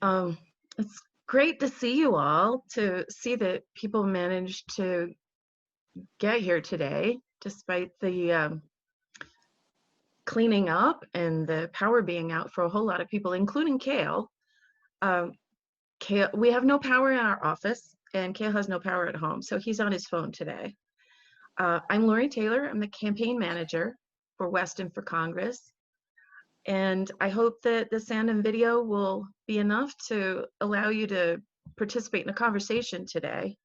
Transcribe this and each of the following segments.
Um, it's great to see you all, to see that people managed to get here today, despite the cleaning up and the power being out for a whole lot of people, including Kael. Um, Kael, we have no power in our office, and Kael has no power at home, so he's on his phone today. I'm Lori Taylor. I'm the campaign manager for Weston for Congress. And I hope that the sound and video will be enough to allow you to participate in a conversation today.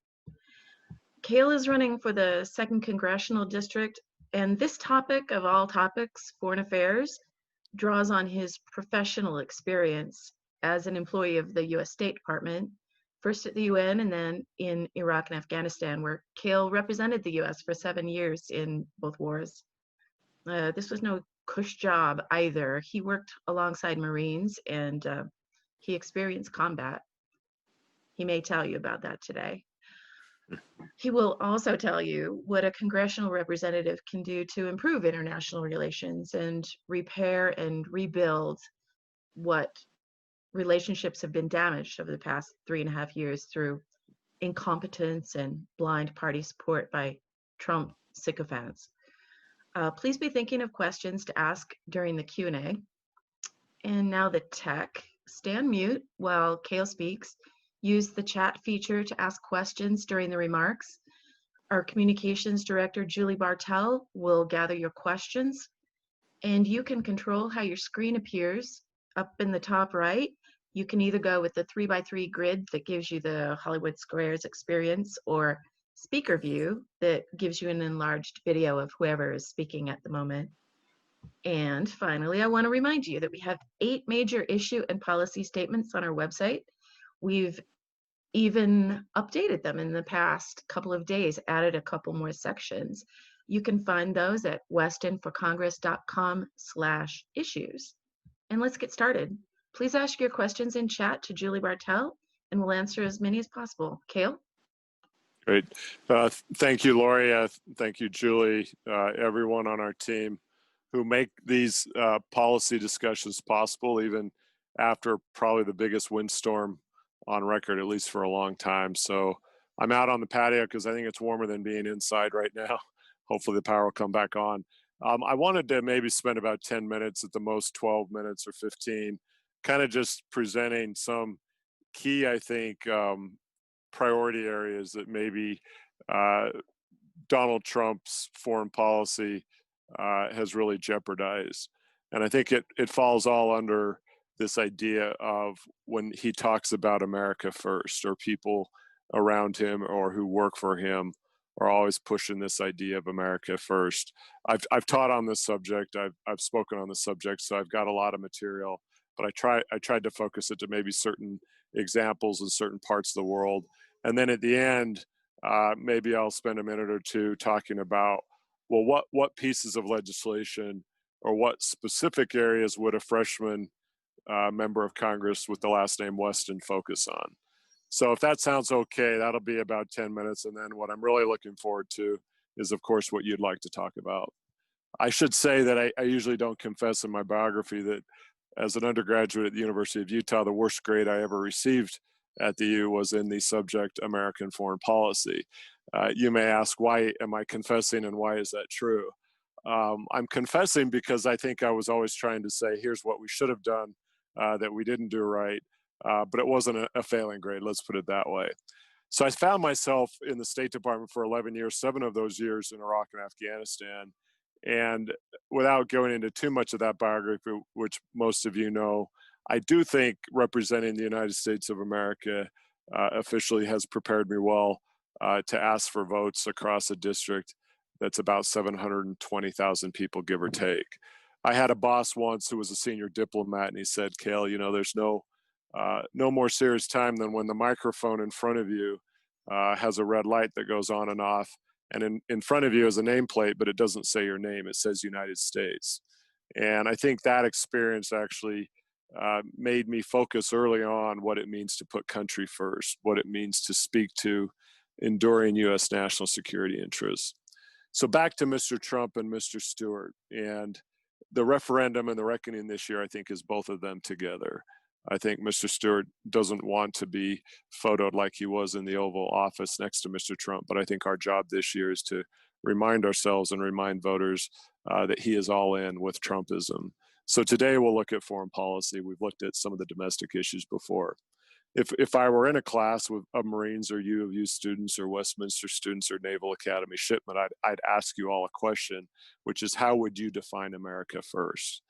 Kael is running for the 2nd Congressional District, and this topic of all topics, foreign affairs, draws on his professional experience as an employee of the US State Department, first at the UN and then in Iraq and Afghanistan, where Kael represented the US for 7 years in both wars. This was no cush job either. He worked alongside Marines and he experienced combat. He may tell you about that today. He will also tell you what a congressional representative can do to improve international relations and repair and rebuild what relationships have been damaged over the past 3.5 years through incompetence and blind party support by Trump sycophants. Please be thinking of questions to ask during the Q&A. And now the tech. Stay on mute while Kael speaks. Use the chat feature to ask questions during the remarks. Our communications director, Julie Bartell, will gather your questions. And you can control how your screen appears up in the top right. You can either go with the 3x3 grid that gives you the Hollywood Squares experience, or speaker view that gives you an enlarged video of whoever is speaking at the moment. And finally, I want to remind you that we have 8 major issue and policy statements on our website. We've even updated them in the past couple of days, added a couple more sections. You can find those at westonforcongress.com/issues. And let's get started. Please ask your questions in chat to Julie Bartell, and we'll answer as many as possible. Kael? Great. Thank you, Lori. Thank you, Julie, everyone on our team who make these policy discussions possible, even after probably the biggest windstorm on record, at least for a long time. So I'm out on the patio because I think it's warmer than being inside right now. Hopefully the power will come back on. I wanted to maybe spend about 10 minutes, at the most 12 minutes or 15, kind of just presenting some key, I think, priority areas that maybe Donald Trump's foreign policy has really jeopardized. And I think it falls all under this idea of when he talks about America first, or people around him or who work for him are always pushing this idea of America first. I've taught on this subject. I've spoken on this subject, so I've got a lot of material. But I tried to focus it to maybe certain examples in certain parts of the world. And then at the end, maybe I'll spend a minute or two talking about, well, what pieces of legislation or what specific areas would a freshman member of Congress with the last name Weston focus on? So if that sounds okay, that'll be about 10 minutes. And then what I'm really looking forward to is, of course, what you'd like to talk about. I should say that I usually don't confess in my biography that as an undergraduate at the University of Utah, the worst grade I ever received at the U was in the subject American foreign policy. You may ask, why am I confessing and why is that true? I'm confessing because I think I was always trying to say, here's what we should have done that we didn't do right, but it wasn't a failing grade, let's put it that way. So I found myself in the State Department for 11 years, 7 of those years in Iraq and Afghanistan. And without going into too much of that biography, which most of you know, I do think representing the United States of America officially has prepared me well to ask for votes across a district that's about 720,000 people, give or take. I had a boss once who was a senior diplomat, and he said, Kael, you know, there's no more serious time than when the microphone in front of you has a red light that goes on and off. And in front of you is a nameplate, but it doesn't say your name. It says United States. And I think that experience actually made me focus early on what it means to put country first, what it means to speak to enduring U.S. national security interests. So back to Mr. Trump and Mr. Stewart. And the referendum and the reckoning this year, I think, is both of them together. I think Mr. Stewart doesn't want to be photoed like he was in the Oval Office next to Mr. Trump, but I think our job this year is to remind ourselves and remind voters that he is all in with Trumpism. So today we'll look at foreign policy. We've looked at some of the domestic issues before. If I were in a class of Marines or U of U students or Westminster students or Naval Academy shipmen, I'd ask you all a question, which is, how would you define America first?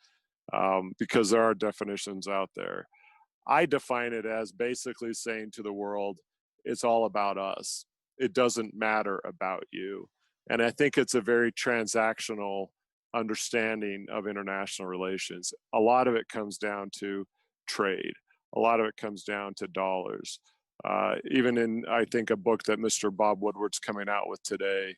Because there are definitions out there. I define it as basically saying to the world, it's all about us. It doesn't matter about you. And I think it's a very transactional understanding of international relations. A lot of it comes down to trade. A lot of it comes down to dollars. Even in, I think, a book that Mr. Bob Woodward's coming out with today,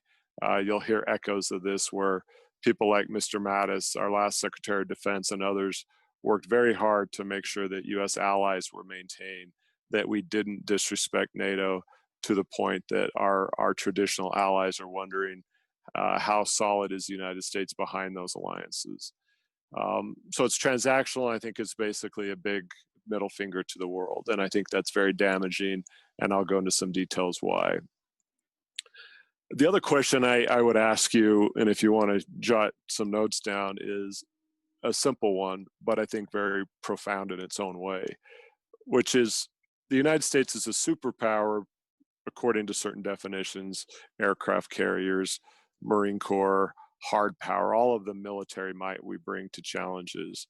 you'll hear echoes of this, where people like Mr. Mattis, our last Secretary of Defense, and others worked very hard to make sure that U.S. allies were maintained, that we didn't disrespect NATO to the point that our traditional allies are wondering how solid is the United States behind those alliances. So it's transactional. I think it's basically a big middle finger to the world, and I think that's very damaging, and I'll go into some details why. The other question I would ask you, and if you want to jot some notes down, is a simple one, but I think very profound in its own way, which is, the United States is a superpower according to certain definitions: aircraft carriers, Marine Corps, hard power, all of the military might we bring to challenges.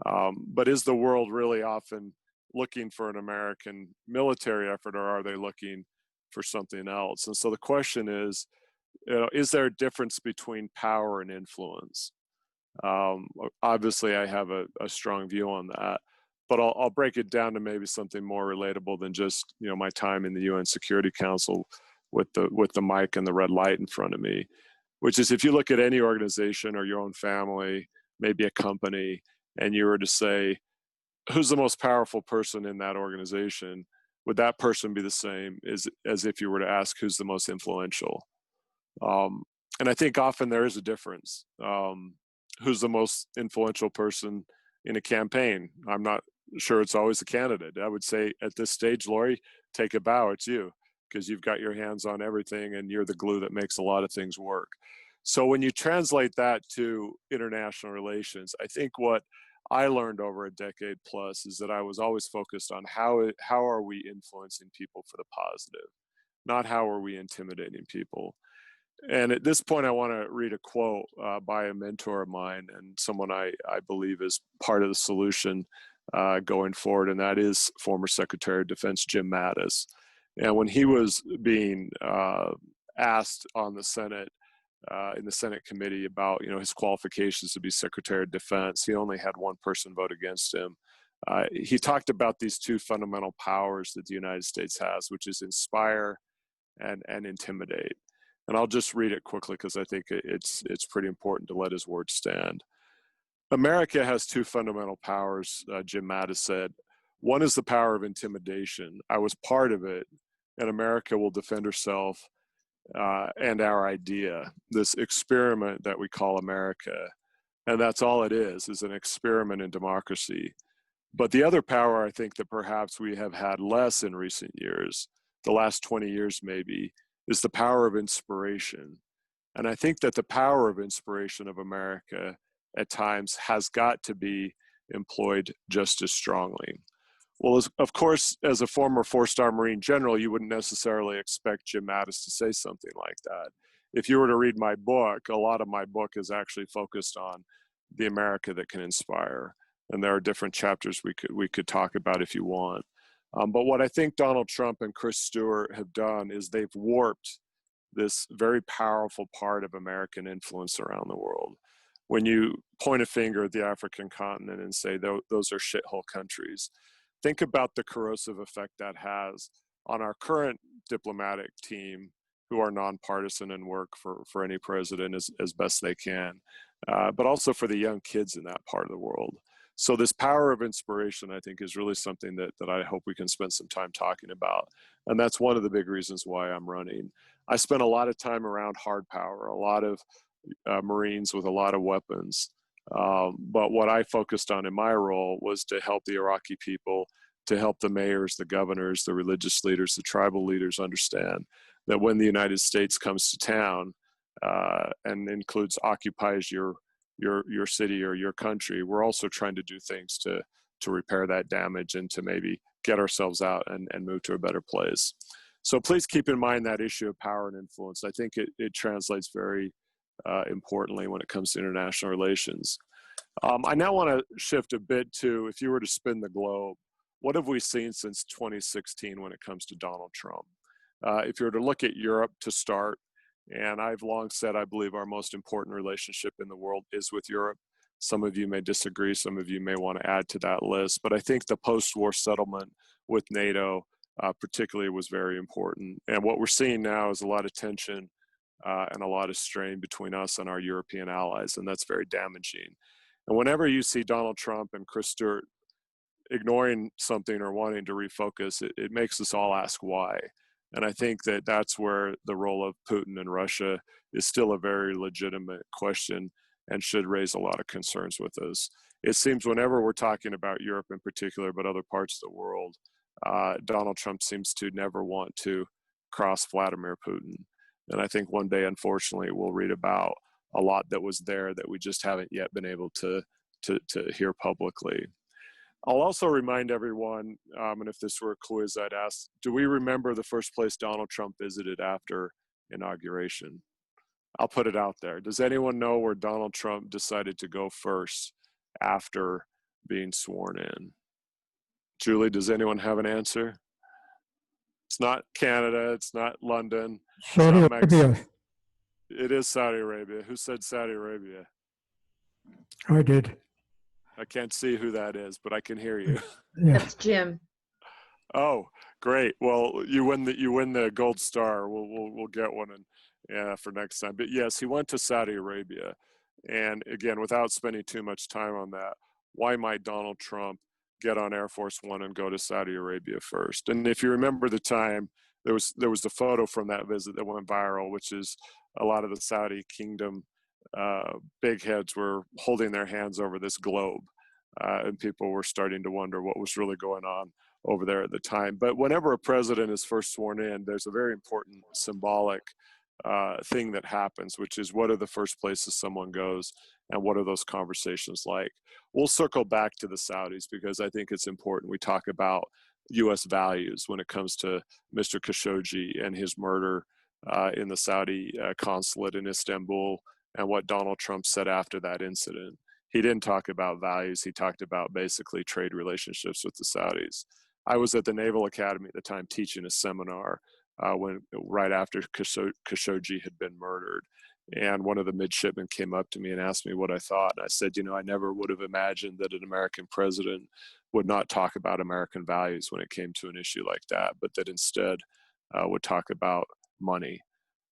But is the world really often looking for an American military effort, or are they looking for something else? And so the question is there a difference between power and influence? Obviously, I have a strong view on that, but I'll break it down to maybe something more relatable than just my time in the UN Security Council with the mic and the red light in front of me, which is, if you look at any organization or your own family, maybe a company, and you were to say, who's the most powerful person in that organization, would that person be the same as if you were to ask who's the most influential? And I think often there is a difference. Who's the most influential person in a campaign? I'm not sure it's always the candidate. I would say at this stage, Lori, take a bow, it's you, because you've got your hands on everything and you're the glue that makes a lot of things work. So when you translate that to international relations, I think what I learned over a decade plus is that I was always focused on how are we influencing people for the positive, not how are we intimidating people. And at this point, I want to read a quote by a mentor of mine and someone I believe is part of the solution going forward, and that is former Secretary of Defense Jim Mattis. And when he was being asked on the Senate, in the Senate committee about his qualifications to be Secretary of Defense, he only had one person vote against him. He talked about these two fundamental powers that the United States has, which is inspire and intimidate. And I'll just read it quickly because I think it's pretty important to let his word stand. America has two fundamental powers, Jim Mattis said. One is the power of intimidation. I was part of it, and America will defend herself and our idea, this experiment that we call America. And that's all it is an experiment in democracy. But the other power, I think, that perhaps we have had less in recent years, the last 20 years maybe, is the power of inspiration. And I think that the power of inspiration of America at times has got to be employed just as strongly. Well, of course, as a former four-star Marine general, you wouldn't necessarily expect Jim Mattis to say something like that. If you were to read my book, a lot of my book is actually focused on the America that can inspire. And there are different chapters we could talk about if you want. But what I think Donald Trump and Chris Stewart have done is they've warped this very powerful part of American influence around the world. When you point a finger at the African continent and say those are shithole countries, think about the corrosive effect that has on our current diplomatic team, who are nonpartisan and work for any president as best they can, but also for the young kids in that part of the world. So this power of inspiration, I think, is really something that I hope we can spend some time talking about. And that's one of the big reasons why I'm running. I spent a lot of time around hard power, a lot of Marines with a lot of weapons. But what I focused on in my role was to help the Iraqi people, to help the mayors, the governors, the religious leaders, the tribal leaders understand that when the United States comes to town and occupies your city or your country, we're also trying to do things to repair that damage and to maybe get ourselves out and move to a better place. So please keep in mind that issue of power and influence. I think it translates very importantly when it comes to international relations. I now want to shift a bit to, if you were to spin the globe, what have we seen since 2016 when it comes to Donald Trump? If you were to look at Europe to start, and I've long said I believe our most important relationship in the world is with Europe. Some of you may disagree, some of you may want to add to that list, but I think the post-war settlement with NATO particularly was very important. And what we're seeing now is a lot of tension and a lot of strain between us and our European allies, and that's very damaging. And whenever you see Donald Trump and Chris Stewart ignoring something or wanting to refocus, it makes us all ask why. And I think that that's where the role of Putin and Russia is still a very legitimate question and should raise a lot of concerns with us. It seems whenever we're talking about Europe in particular, but other parts of the world, Donald Trump seems to never want to cross Vladimir Putin. And I think one day, unfortunately, we'll read about a lot that was there that we just haven't yet been able to hear publicly. I'll also remind everyone, and if this were a quiz, I'd ask, do we remember the first place Donald Trump visited after inauguration? I'll put it out there. Does anyone know where Donald Trump decided to go first after being sworn in? Julie, does anyone have an answer? It's not Canada. It's not London. Saudi Arabia. It is Saudi Arabia. Who said Saudi Arabia? I did. I can't see who that is, but I can hear you. Yeah. That's Jim. Oh, great. Well, you win the gold star. We'll get one for next time. But yes, he went to Saudi Arabia. And again, without spending too much time on that, why might Donald Trump get on Air Force One and go to Saudi Arabia first? And if you remember the time, there was a photo from that visit that went viral, which is a lot of the Saudi kingdom big heads were holding their hands over this globe, and people were starting to wonder what was really going on over there at the time. But whenever a president is first sworn in, there's a very important symbolic thing that happens, which is what are the first places someone goes and what are those conversations like. We'll circle back to the Saudis because I think it's important we talk about U.S. values when it comes to Mr. Khashoggi and his murder in the Saudi consulate in Istanbul, and what Donald Trump said after that incident. He didn't talk about values. He talked about basically trade relationships with the Saudis. I was at the Naval Academy at the time teaching a seminar right after Khashoggi had been murdered. And one of the midshipmen came up to me and asked me what I thought. And I said, I never would have imagined that an American president would not talk about American values when it came to an issue like that, but that instead would talk about money.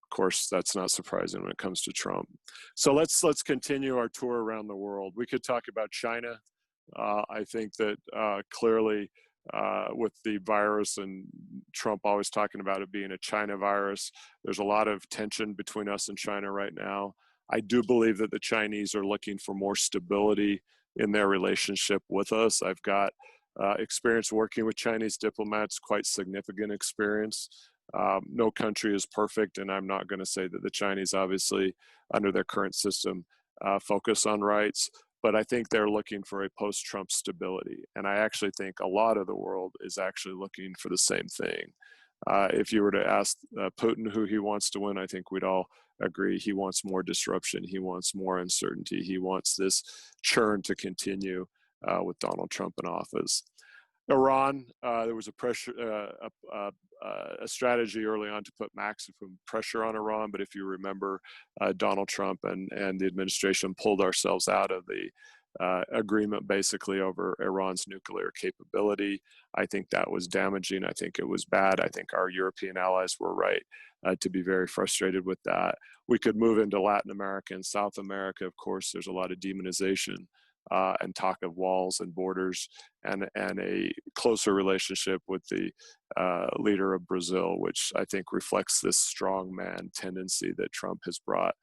Of course, that's not surprising when it comes to Trump. So let's continue our tour around the world. We could talk about China. I think that clearly with the virus and Trump always talking about it being a China virus, there's a lot of tension between us and China right now. I do believe that the Chinese are looking for more stability in their relationship with us. I've got experience working with Chinese diplomats, quite significant experience. No country is perfect, and I'm not going to say that the Chinese, obviously, under their current system, focus on rights, but I think they're looking for a post-Trump stability. And I actually think a lot of the world is actually looking for the same thing. If you were to ask Putin who he wants to win, I think we'd all agree he wants more disruption. He wants more uncertainty. He wants this churn to continue with Donald Trump in office. Iran, there was a strategy early on to put maximum pressure on Iran, but if you remember, Donald Trump and the administration pulled ourselves out of the agreement basically over Iran's nuclear capability. I think that was damaging. I think it was bad. I think our European allies were right to be very frustrated with that. We could move into Latin America and South America. Of course, there's a lot of demonization and talk of walls and borders and a closer relationship with the leader of Brazil, which I think reflects this strong man tendency that Trump has brought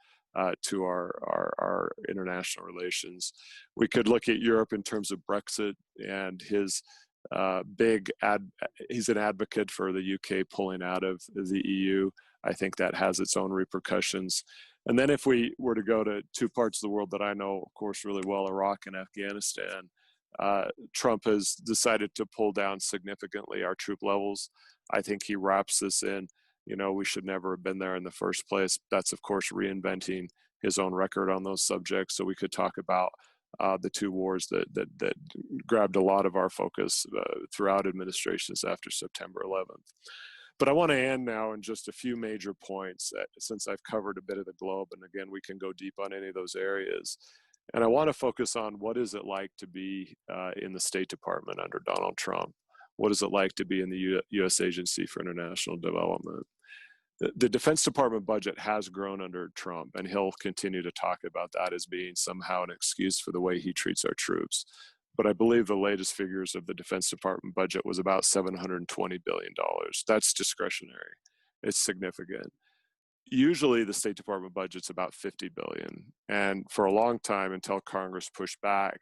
to our international relations. We could look at Europe in terms of Brexit and his he's an advocate for the UK pulling out of the EU. I think that has its own repercussions. And then if we were to go to two parts of the world that I know, of course, really well, Iraq and Afghanistan, Trump has decided to pull down significantly our troop levels. I think he wraps this in, we should never have been there in the first place. That's, of course, reinventing his own record on those subjects. So we could talk about the two wars that grabbed a lot of our focus throughout administrations after September 11th. But I want to end now in just a few major points, since I've covered a bit of the globe. And again, we can go deep on any of those areas. And I want to focus on what is it like to be in the State Department under Donald Trump? What is it like to be in the U.S. Agency for International Development? The Defense Department budget has grown under Trump, and he'll continue to talk about that as being somehow an excuse for the way he treats our troops. But I believe the latest figures of the Defense Department budget was about $720 billion. That's discretionary. It's significant. Usually the State Department budget's about $50 billion. And for a long time, until Congress pushed back,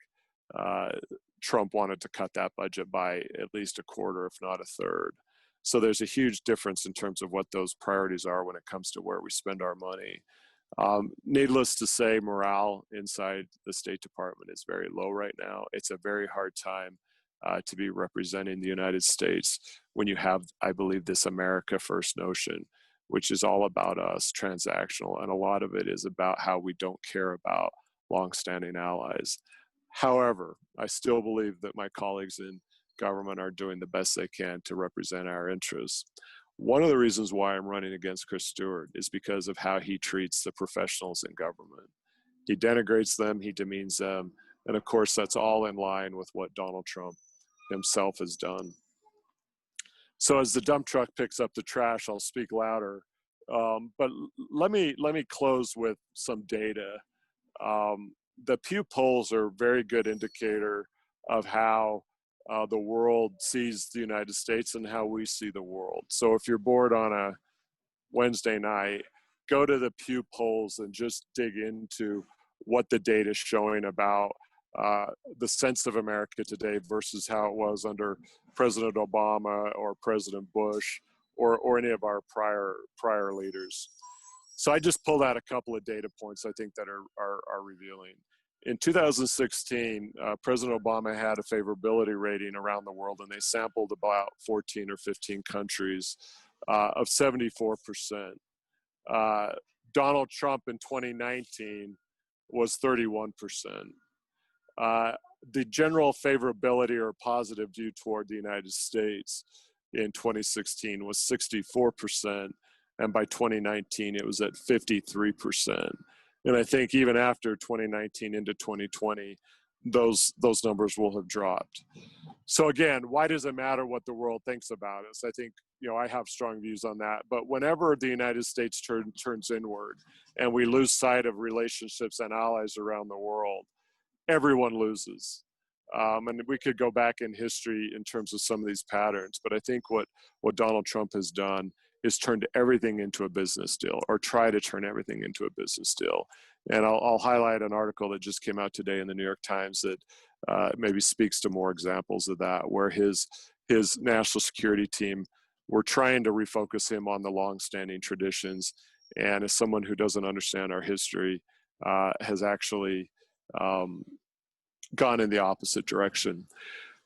Trump wanted to cut that budget by at least a quarter, if not a third. So there's a huge difference in terms of what those priorities are when it comes to where we spend our money. Needless to say, morale inside the State Department is very low right now. It's a very hard time to be representing the United States when you have, I believe, this America First notion, which is all about us, transactional, and a lot of it is about how we don't care about longstanding allies. However, I still believe that my colleagues in government are doing the best they can to represent our interests. One of the reasons why I'm running against Chris Stewart is because of how he treats the professionals in government. He denigrates them, he demeans them, and of course that's all in line with what Donald Trump himself has done. So as the dump truck picks up the trash, I'll speak louder. But let me close with some data. The Pew polls are a very good indicator of how the world sees the United States and how we see the world. So if you're bored on a Wednesday night, go to the Pew polls and just dig into what the data is showing about the sense of America today versus how it was under President Obama or President Bush or any of our prior leaders. So I just pulled out a couple of data points I think that are revealing. In 2016, President Obama had a favorability rating around the world, and they sampled about 14 or 15 countries of 74%. Donald Trump in 2019 was 31%. The general favorability or positive view toward the United States in 2016 was 64%, and by 2019 it was at 53%. And I think even after 2019 into 2020, those numbers will have dropped. So again, why does it matter what the world thinks about us? I think, I have strong views on that. But whenever the United States turns inward and we lose sight of relationships and allies around the world, everyone loses. And we could go back in history in terms of some of these patterns. But I think what Donald Trump has done is turned everything into a business deal, or try to turn everything into a business deal. And I'll highlight an article that just came out today in the New York Times that maybe speaks to more examples of that, where his national security team were trying to refocus him on the longstanding traditions. And as someone who doesn't understand our history, has actually gone in the opposite direction.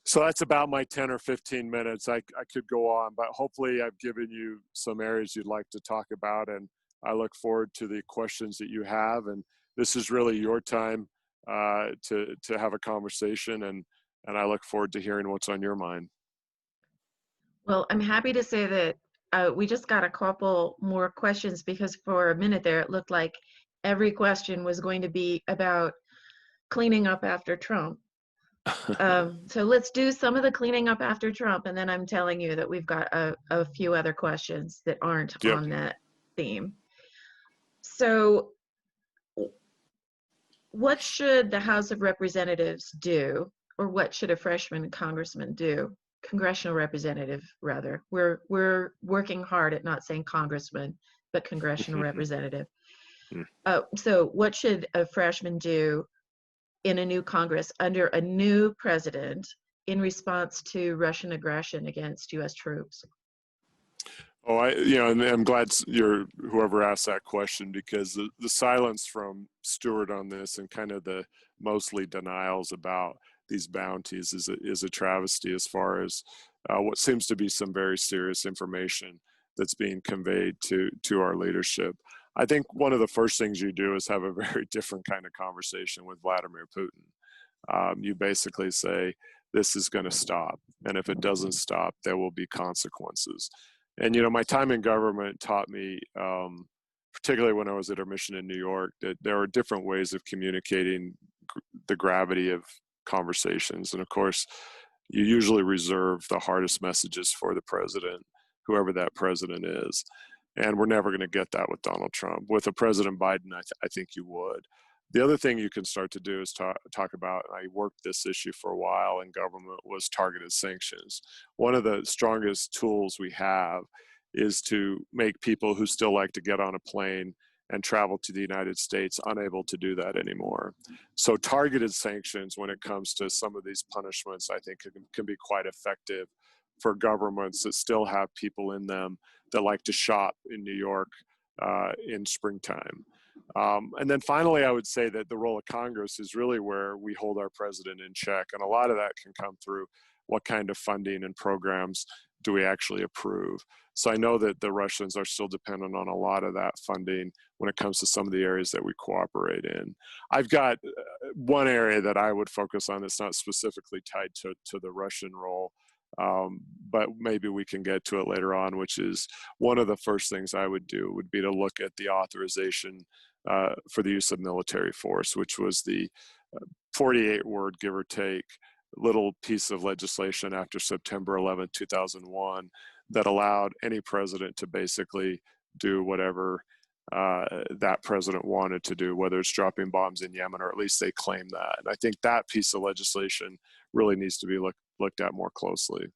So that's about my 10 or 15 minutes. I could go on, but hopefully I've given you some areas you'd like to talk about, and I look forward to the questions that you have. And this is really your time to have a conversation, and I look forward to hearing what's on your mind. Well, I'm happy to say that we just got a couple more questions, because for a minute there it looked like every question was going to be about cleaning up after Trump. So let's do some of the cleaning up after Trump, and then I'm telling you that we've got a few other questions that aren't on that theme. So what should the House of Representatives do, or what should a freshman congressman do? Congressional representative, rather. We're working hard at not saying congressman, but congressional representative. Hmm. So what should a freshman do in a new Congress under a new president in response to Russian aggression against U.S. troops? Oh, and I'm glad whoever asked that question, because the silence from Stewart on this and kind of the mostly denials about these bounties is a travesty as far as what seems to be some very serious information that's being conveyed to our leadership. I think one of the first things you do is have a very different kind of conversation with Vladimir Putin. You basically say, this is going to stop, and if it doesn't stop, there will be consequences. And, my time in government taught me, particularly when I was at our mission in New York, that there are different ways of communicating the gravity of conversations. And of course, you usually reserve the hardest messages for the president, whoever that president is. And we're never going to get that with Donald Trump. With a President Biden, I think you would. The other thing you can start to do is talk about, I worked this issue for a while in government, was targeted sanctions. One of the strongest tools we have is to make people who still like to get on a plane and travel to the United States unable to do that anymore. So targeted sanctions, when it comes to some of these punishments, I think can be quite effective for governments that still have people in them that like to shop in New York in springtime. And then finally, I would say that the role of Congress is really where we hold our president in check. And a lot of that can come through what kind of funding and programs do we actually approve. So I know that the Russians are still dependent on a lot of that funding when it comes to some of the areas that we cooperate in. I've got one area that I would focus on that's not specifically tied to the Russian role, but maybe we can get to it later on, which is one of the first things I would do would be to look at the authorization for the use of military force, which was the 48-word, give or take, little piece of legislation after September 11, 2001, that allowed any president to basically do whatever that president wanted to do, whether it's dropping bombs in Yemen, or at least they claim that. And I think that piece of legislation really needs to be looked at more closely.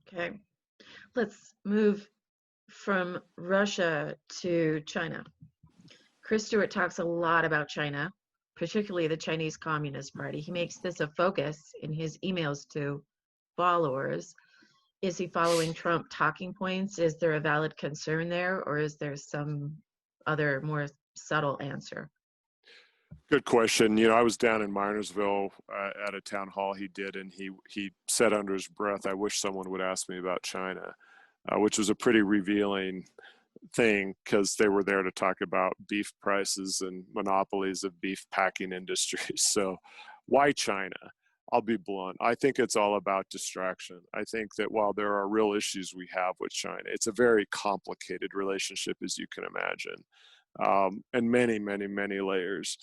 Okay, let's move from Russia to China. Chris Stewart talks a lot about China, particularly the Chinese Communist Party. He makes this a focus in his emails to followers. Is he following Trump talking points? Is there a valid concern there, or is there some other more subtle answer? Good question. I was down in Minersville at a town hall he did, and he said under his breath, "I wish someone would ask me about China," which was a pretty revealing thing, because they were there to talk about beef prices and monopolies of beef packing industries. So why China? I'll be blunt. I think it's all about distraction. I think that while there are real issues we have with China, it's a very complicated relationship, as you can imagine, and many, many, many layers.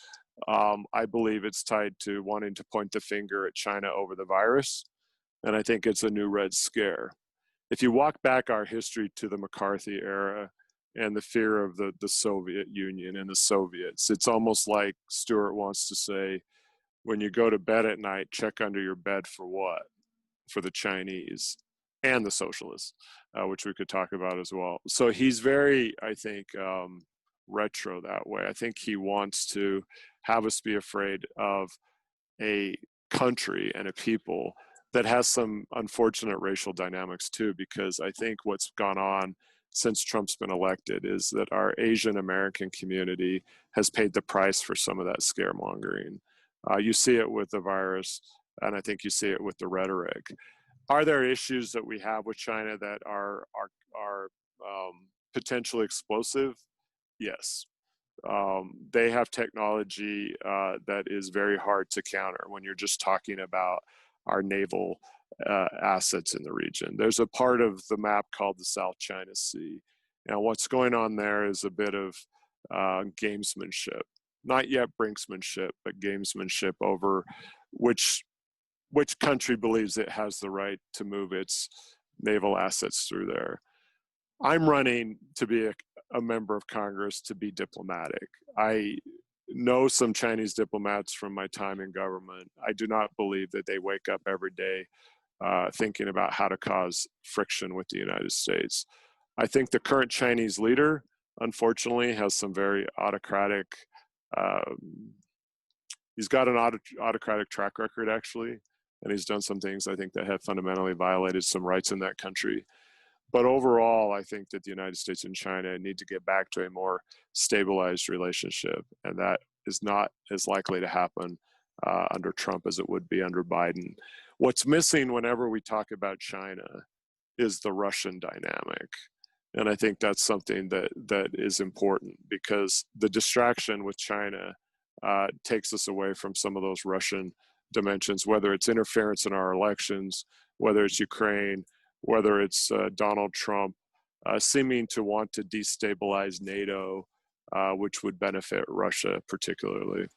I believe it's tied to wanting to point the finger at China over the virus, and I think it's a new Red Scare. If you walk back our history to the McCarthy era and the fear of the Soviet Union and the Soviets, it's almost like Stewart wants to say, when you go to bed at night, check under your bed for what? For the Chinese and the socialists, which we could talk about as well. So he's very, I think, retro that way. I think he wants to have us be afraid of a country and a people that has some unfortunate racial dynamics too, because I think what's gone on since Trump's been elected is that our Asian American community has paid the price for some of that scaremongering. You see it with the virus, and I think you see it with the rhetoric. Are there issues that we have with China that are potentially explosive? Yes. They have technology that is very hard to counter when you're just talking about our naval assets in the region. There's a part of the map called the South China Sea. And what's going on there is a bit of gamesmanship. Not yet brinksmanship, but gamesmanship over which country believes it has the right to move its naval assets through there. I'm running to be a member of Congress to be diplomatic. I know some Chinese diplomats from my time in government. I do not believe that they wake up every day thinking about how to cause friction with the United States. I think the current Chinese leader unfortunately, has some very autocratic, he's got an autocratic track record, actually, and he's done some things I think that have fundamentally violated some rights in that country. But overall, I think that the United States and China need to get back to a more stabilized relationship, and that is not as likely to happen under Trump as it would be under Biden. What's missing whenever we talk about China is the Russian dynamic. And I think that's something that is important, because the distraction with China takes us away from some of those Russian dimensions, whether it's interference in our elections, whether it's Ukraine, whether it's Donald Trump seeming to want to destabilize NATO, which would benefit Russia particularly.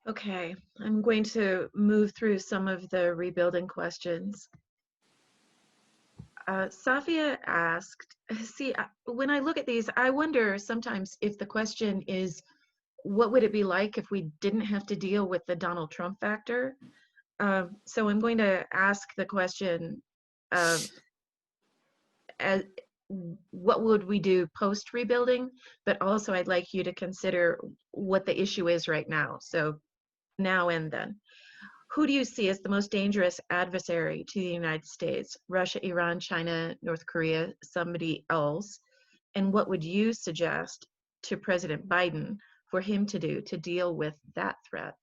Okay, I'm going to move through some of the rebuilding questions. Safia asked, when I look at these, I wonder sometimes if the question is, what would it be like if we didn't have to deal with the Donald Trump factor? So I'm going to ask the question, as what would we do post rebuilding, but also I'd like you to consider what the issue is right now. So now and then. Who do you see as the most dangerous adversary to the United States? Russia, Iran, China, North Korea, somebody else? And what would you suggest to President Biden for him to do to deal with that threat?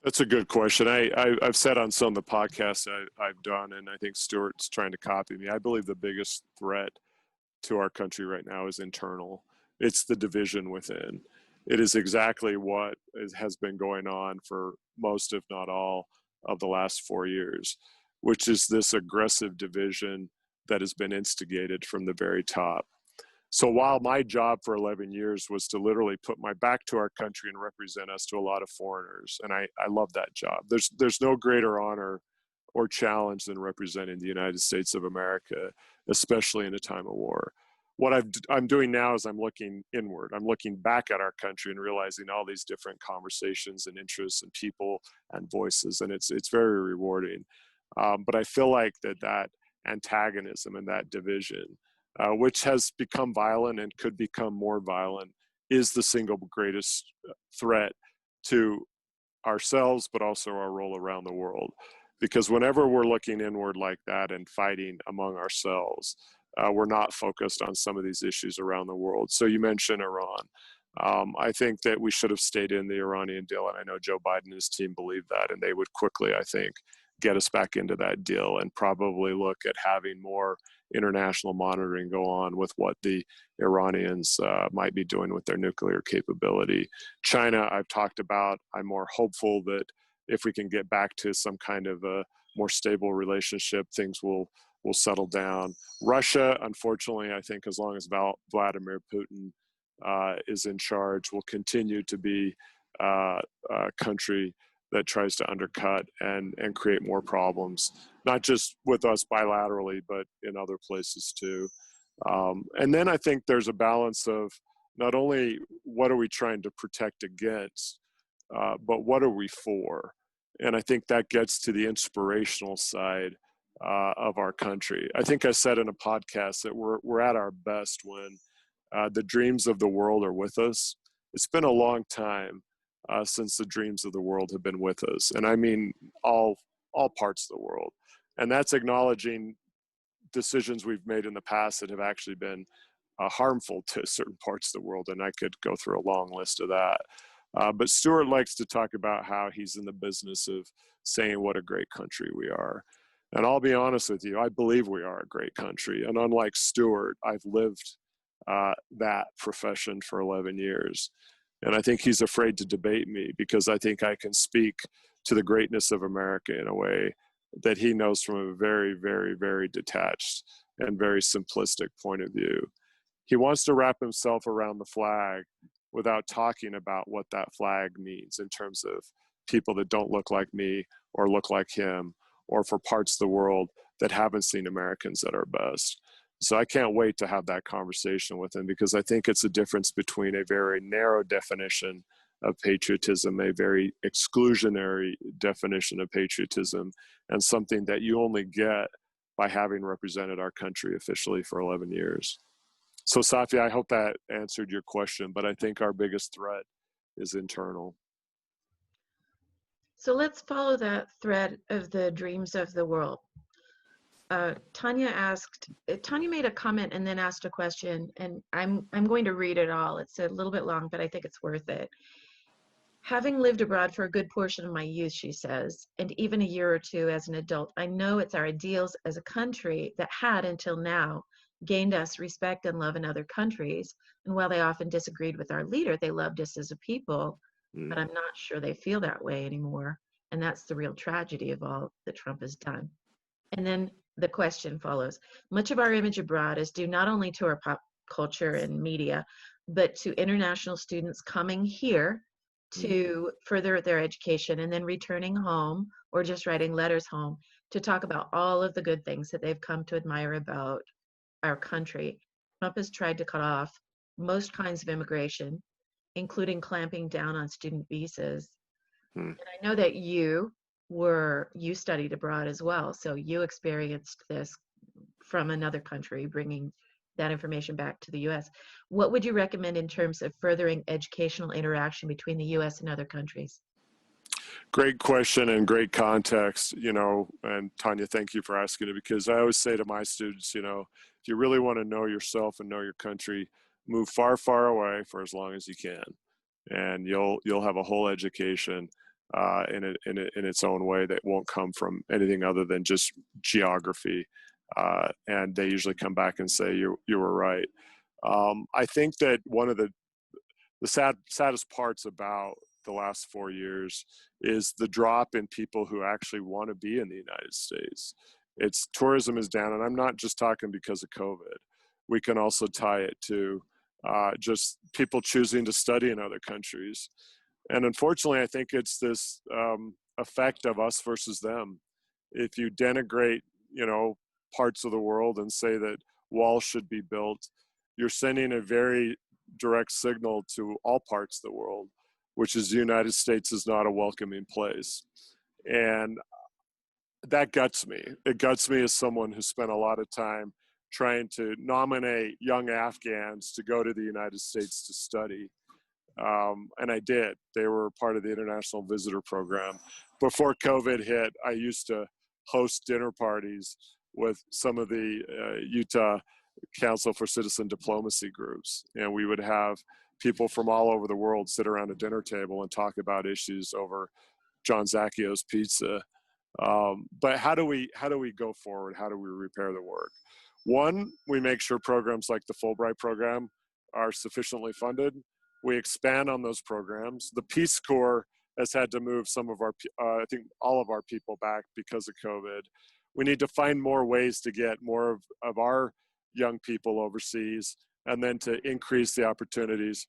That's a good question. I've said on some of the podcasts I've done, and I think Stuart's trying to copy me, I believe the biggest threat to our country right now is internal. It's the division within. It is exactly what has been going on for most, if not all, of the last 4 years, which is this aggressive division that has been instigated from the very top. So while my job for 11 years was to literally put my back to our country and represent us to a lot of foreigners, and I love that job. There's no greater honor or challenge than representing the United States of America, especially in a time of war. What I'm doing now is I'm looking inward. I'm looking back at our country and realizing all these different conversations and interests and people and voices, and it's very rewarding. But I feel like that antagonism and that division, which has become violent and could become more violent, is the single greatest threat to ourselves, but also our role around the world. Because whenever we're looking inward like that and fighting among ourselves, we're not focused on some of these issues around the world. So you mentioned Iran. I think that we should have stayed in the Iranian deal, and I know Joe Biden and his team believe that, and they would quickly, I think, get us back into that deal and probably look at having more international monitoring go on with what the Iranians might be doing with their nuclear capability. China, I've talked about. I'm more hopeful that if we can get back to some kind of a more stable relationship, things will settle down. Russia, unfortunately, I think as long as Vladimir Putin is in charge, will continue to be a country that tries to undercut and create more problems, not just with us bilaterally, but in other places too. And then I think there's a balance of not only what are we trying to protect against, but what are we for? And I think that gets to the inspirational side of our country. I think I said in a podcast that we're at our best when the dreams of the world are with us. It's been a long time since the dreams of the world have been with us, and I mean all parts of the world. And that's acknowledging decisions we've made in the past that have actually been harmful to certain parts of the world, and I could go through a long list of that. But Stuart likes to talk about how he's in the business of saying what a great country we are. And I'll be honest with you, I believe we are a great country. And unlike Stuart, I've lived that profession for 11 years. And I think he's afraid to debate me because I think I can speak to the greatness of America in a way that he knows from a very, very, very detached and very simplistic point of view. He wants to wrap himself around the flag without talking about what that flag means in terms of people that don't look like me or look like him, or for parts of the world that haven't seen Americans at our best. So I can't wait to have that conversation with him, because I think it's a difference between a very narrow definition of patriotism, a very exclusionary definition of patriotism, and something that you only get by having represented our country officially for 11 years. So Safi, I hope that answered your question, but I think our biggest threat is internal. So let's follow that thread of the dreams of the world. Tanya made a comment and then asked a question, and I'm going to read it all. It's a little bit long, but I think it's worth it. Having lived abroad for a good portion of my youth, she says, and even a year or two as an adult, I know it's our ideals as a country that had, until now, gained us respect and love in other countries. And while they often disagreed with our leader, they loved us as a people. But I'm not sure they feel that way anymore. And that's the real tragedy of all that Trump has done. And then the question follows. Much of our image abroad is due not only to our pop culture and media, but to international students coming here to further their education and then returning home or just writing letters home to talk about all of the good things that they've come to admire about our country. Trump has tried to cut off most kinds of immigration, including clamping down on student visas. And I know that you studied abroad as well, so you experienced this from another country, bringing that information back to the US. What would you recommend in terms of furthering educational interaction between the US and other countries? Great question and great context, and Tanya, thank you for asking it, because I always say to my students, if you really want to know yourself and know your country, move far, far away for as long as you can. And you'll have a whole education in its own way that won't come from anything other than just geography. And they usually come back and say, you were right. I think that one of the saddest parts about the last 4 years is the drop in people who actually want to be in the United States. Tourism is down, and I'm not just talking because of COVID. We can also tie it to just people choosing to study in other countries. And unfortunately, I think it's this effect of us versus them. If you denigrate, parts of the world and say that walls should be built, you're sending a very direct signal to all parts of the world, which is the United States is not a welcoming place. And that guts me. It guts me as someone who spent a lot of time trying to nominate young Afghans to go to the United States to study. And I did. They were part of the International Visitor Program. Before COVID hit, I used to host dinner parties with some of the Utah Council for Citizen Diplomacy groups. And we would have people from all over the world sit around a dinner table and talk about issues over John Zacchio's pizza. But how do we go forward? How do we repair the work? One, we make sure programs like the Fulbright program are sufficiently funded. We expand on those programs. The Peace Corps has had to move some of our, I think all of our people back because of COVID. We need to find more ways to get more of our young people overseas, and then to increase the opportunities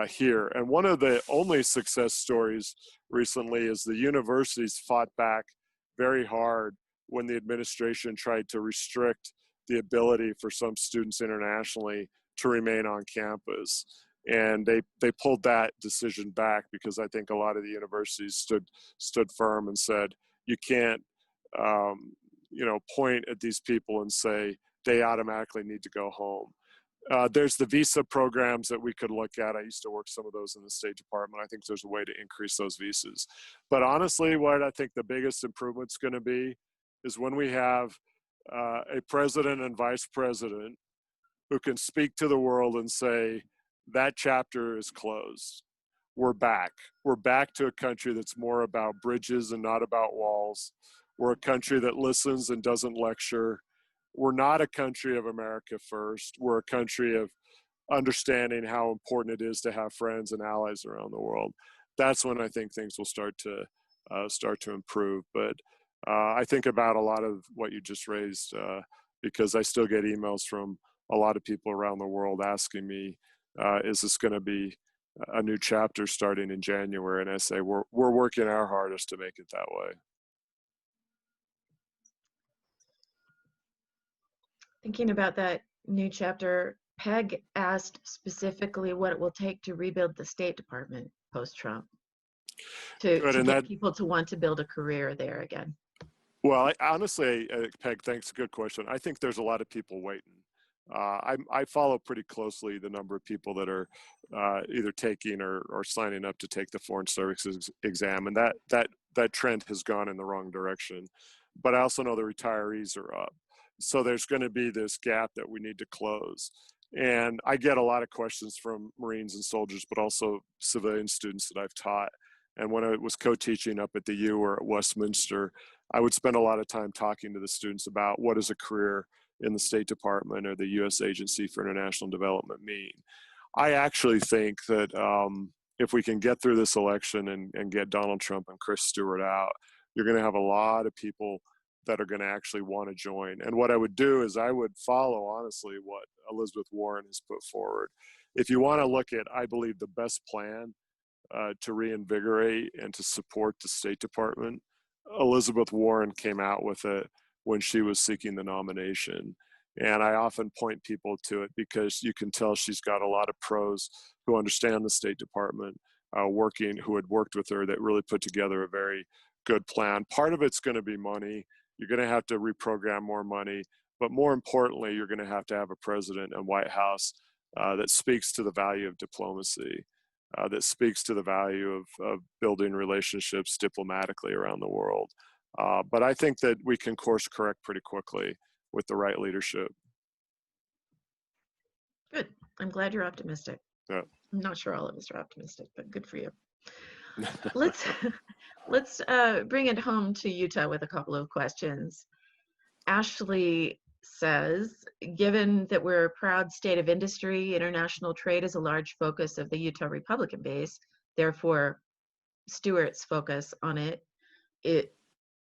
here. And one of the only success stories recently is the universities fought back very hard when the administration tried to restrict the ability for some students internationally to remain on campus. And they pulled that decision back because I think a lot of the universities stood firm and said, you can't, point at these people and say they automatically need to go home. There's the visa programs that we could look at. I used to work some of those in the State Department. I think there's a way to increase those visas. But honestly, what I think the biggest improvement's going to be is when we have a president and vice president who can speak to the world and say, that chapter is closed. We're back. We're back to a country that's more about bridges and not about walls. We're a country that listens and doesn't lecture. We're not a country of America first. We're a country of understanding how important it is to have friends and allies around the world. That's when I think things will start to improve. But I think about a lot of what you just raised because I still get emails from a lot of people around the world asking me, is this going to be a new chapter starting in January? And I say, we're working our hardest to make it that way. Thinking about that new chapter, Peg asked specifically what it will take to rebuild the State Department post-Trump, to get people to want to build a career there again. Well, honestly, Peg, thanks. Good question. I think there's a lot of people waiting. I follow pretty closely the number of people that are either taking or signing up to take the Foreign Services exam, and that trend has gone in the wrong direction. But I also know the retirees are up, so there's going to be this gap that we need to close. And I get a lot of questions from Marines and soldiers, but also civilian students that I've taught. And when I was co-teaching up at the U or at Westminster, I would spend a lot of time talking to the students about what is a career in the State Department or the U.S. Agency for International Development mean. I actually think that if we can get through this election and get Donald Trump and Chris Stewart out, you're going to have a lot of people that are going to actually want to join. And what I would do is I would follow, honestly, what Elizabeth Warren has put forward. If you want to look at, I believe, the best plan to reinvigorate and to support the State Department, Elizabeth Warren came out with it when she was seeking the nomination. And I often point people to it because you can tell she's got a lot of pros who understand the State Department, who had worked with her, that really put together a very good plan. Part of it's going to be money. You're going to have to reprogram more money. But more importantly, you're going to have a president and White House that speaks to the value of diplomacy, that speaks to the value of building relationships diplomatically around the world. But I think that we can course correct pretty quickly with the right leadership. Good. I'm glad you're optimistic. Yeah. I'm not sure all of us are optimistic, but good for you. Let's bring it home to Utah with a couple of questions. Ashley says, given that we're a proud state of industry, international trade is a large focus of the Utah Republican base. Therefore, Stewart's focus on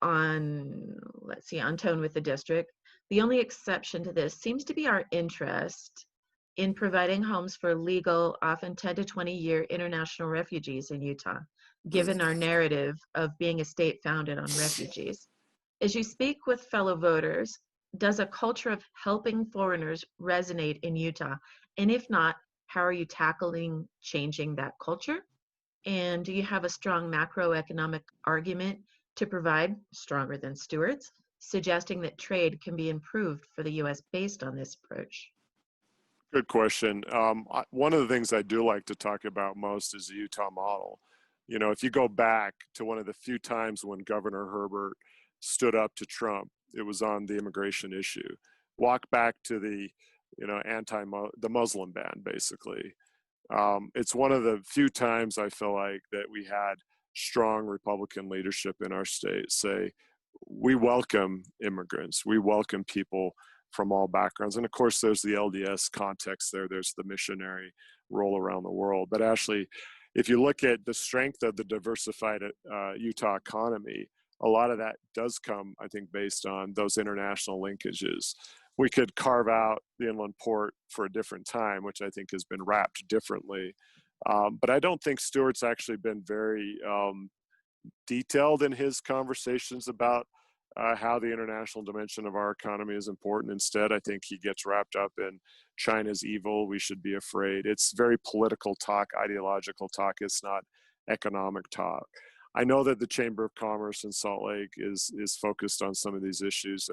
on tone with the district. The only exception to this seems to be our interest in providing homes for legal, often 10 to 20-year international refugees in Utah, given our narrative of being a state founded on refugees. As you speak with fellow voters, does a culture of helping foreigners resonate in Utah? And if not, how are you tackling changing that culture? And do you have a strong macroeconomic argument to provide, stronger than Stewart's, suggesting that trade can be improved for the U.S. based on this approach? Good question. One of the things I do like to talk about most is the Utah model. You know, if you go back to one of the few times when Governor Herbert stood up to Trump, it was on the immigration issue. Walk back to the, the Muslim ban, basically. It's one of the few times I feel like that we had strong Republican leadership in our state say, we welcome immigrants, we welcome people from all backgrounds. And of course, there's the LDS context there, there's the missionary role around the world. But Ashley, if you look at the strength of the diversified Utah economy, a lot of that does come, I think, based on those international linkages. We could carve out the inland port for a different time, which I think has been wrapped differently. But I don't think Stewart's actually been very detailed in his conversations about how the international dimension of our economy is important. Instead, I think he gets wrapped up in China's evil, we should be afraid. It's very political talk, ideological talk. It's not economic talk. I know that the Chamber of Commerce in Salt Lake is focused on some of these issues,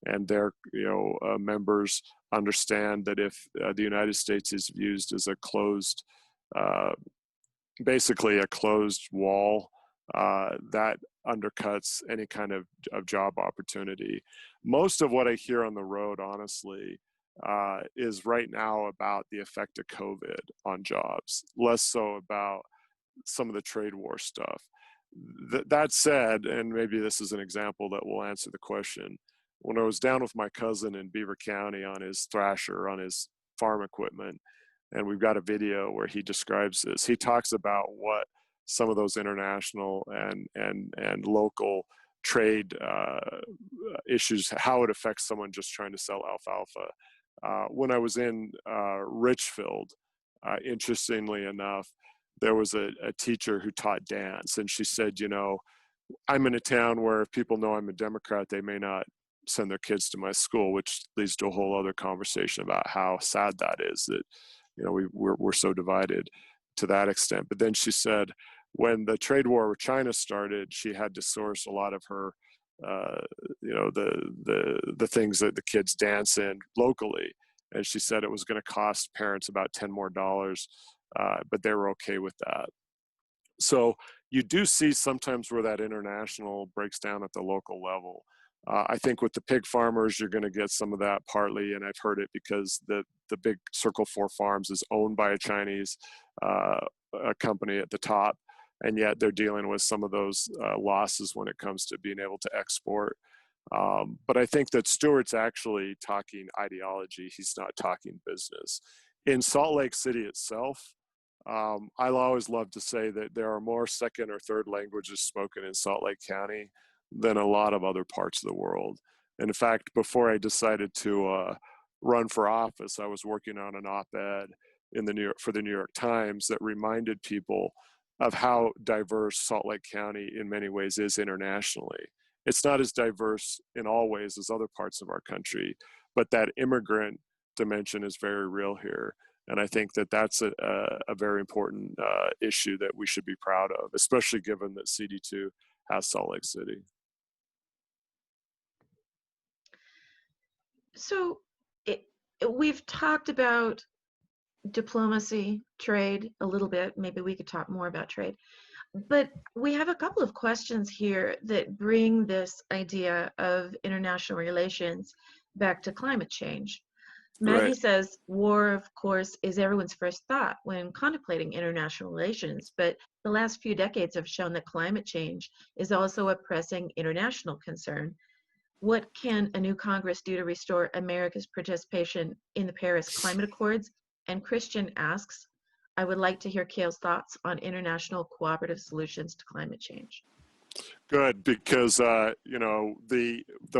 and their members understand that if the United States is used as a closed, basically a closed wall, that undercuts any kind of job opportunity. Most of what I hear on the road, honestly, is right now about the effect of COVID on jobs, less so about some of the trade war stuff. That said, and maybe this is an example that will answer the question, when I was down with my cousin in Beaver County on his thrasher, on his farm equipment, and we've got a video where he describes this, he talks about what some of those international and local trade issues, how it affects someone just trying to sell alfalfa. When I was in Richfield, interestingly enough, there was a teacher who taught dance, and she said, I'm in a town where if people know I'm a Democrat, they may not send their kids to my school, which leads to a whole other conversation about how sad that is, that we're so divided to that extent. But then she said, when the trade war with China started, she had to source a lot of her the things that the kids dance in locally. And she said it was going to cost parents about $10 more, but they were okay with that. So you do see sometimes where that international breaks down at the local level. I think with the pig farmers, you're going to get some of that partly, and I've heard it because the big Circle 4 Farms is owned by a Chinese a company at the top, and yet they're dealing with some of those losses when it comes to being able to export. But I think that Stewart's actually talking ideology. He's not talking business. In Salt Lake City itself, I'll always love to say that there are more second or third languages spoken in Salt Lake County than a lot of other parts of the world. And in fact, before I decided to run for office, I was working on an op-ed in for the New York Times that reminded people of how diverse Salt Lake County in many ways is internationally. It's not as diverse in all ways as other parts of our country, but that immigrant dimension is very real here. And I think that that's a very important issue that we should be proud of, especially given that CD2 has Salt Lake City. So we've talked about diplomacy, trade a little bit. Maybe we could talk more about trade. But we have a couple of questions here that bring this idea of international relations back to climate change. Maggie Right. says, war, of course, is everyone's first thought when contemplating international relations, but the last few decades have shown that climate change is also a pressing international concern. What can a new Congress do to restore America's participation in the Paris Climate Accords? And Christian asks, I would like to hear Kael's thoughts on international cooperative solutions to climate change. Good, because the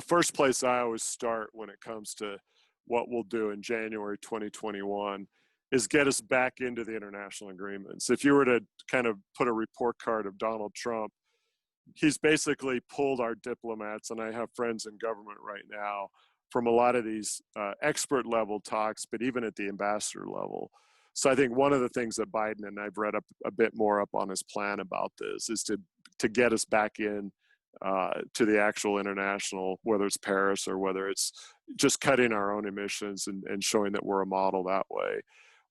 first place I always start when it comes to what we'll do in January 2021 is get us back into the international agreements. If you were to kind of put a report card of Donald Trump, he's basically pulled our diplomats, and I have friends in government right now, from a lot of these expert level talks, but even at the ambassador level. So I think one of the things that Biden, and I've read up a bit more up on his plan about this, is to get us back in to the actual international, whether it's Paris or whether it's just cutting our own emissions and showing that we're a model that way.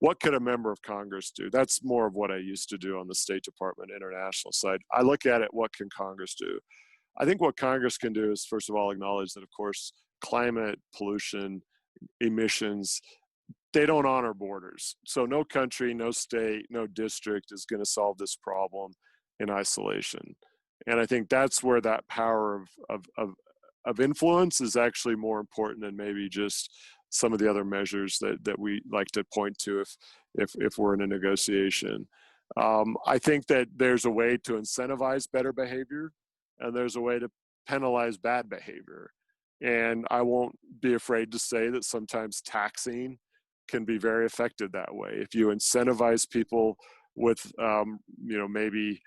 What could a member of Congress do? That's more of what I used to do on the State Department international side. I look at it, what can Congress do? I think what Congress can do is, first of all, acknowledge that, of course, climate, pollution, emissions, they don't honor borders. So no country, no state, no district is going to solve this problem in isolation. And I think that's where that power of influence is actually more important than maybe just some of the other measures that we like to point to if we're in a negotiation. I think that there's a way to incentivize better behavior, and there's a way to penalize bad behavior. And I won't be afraid to say that sometimes taxing can be very effective that way. If you incentivize people with, maybe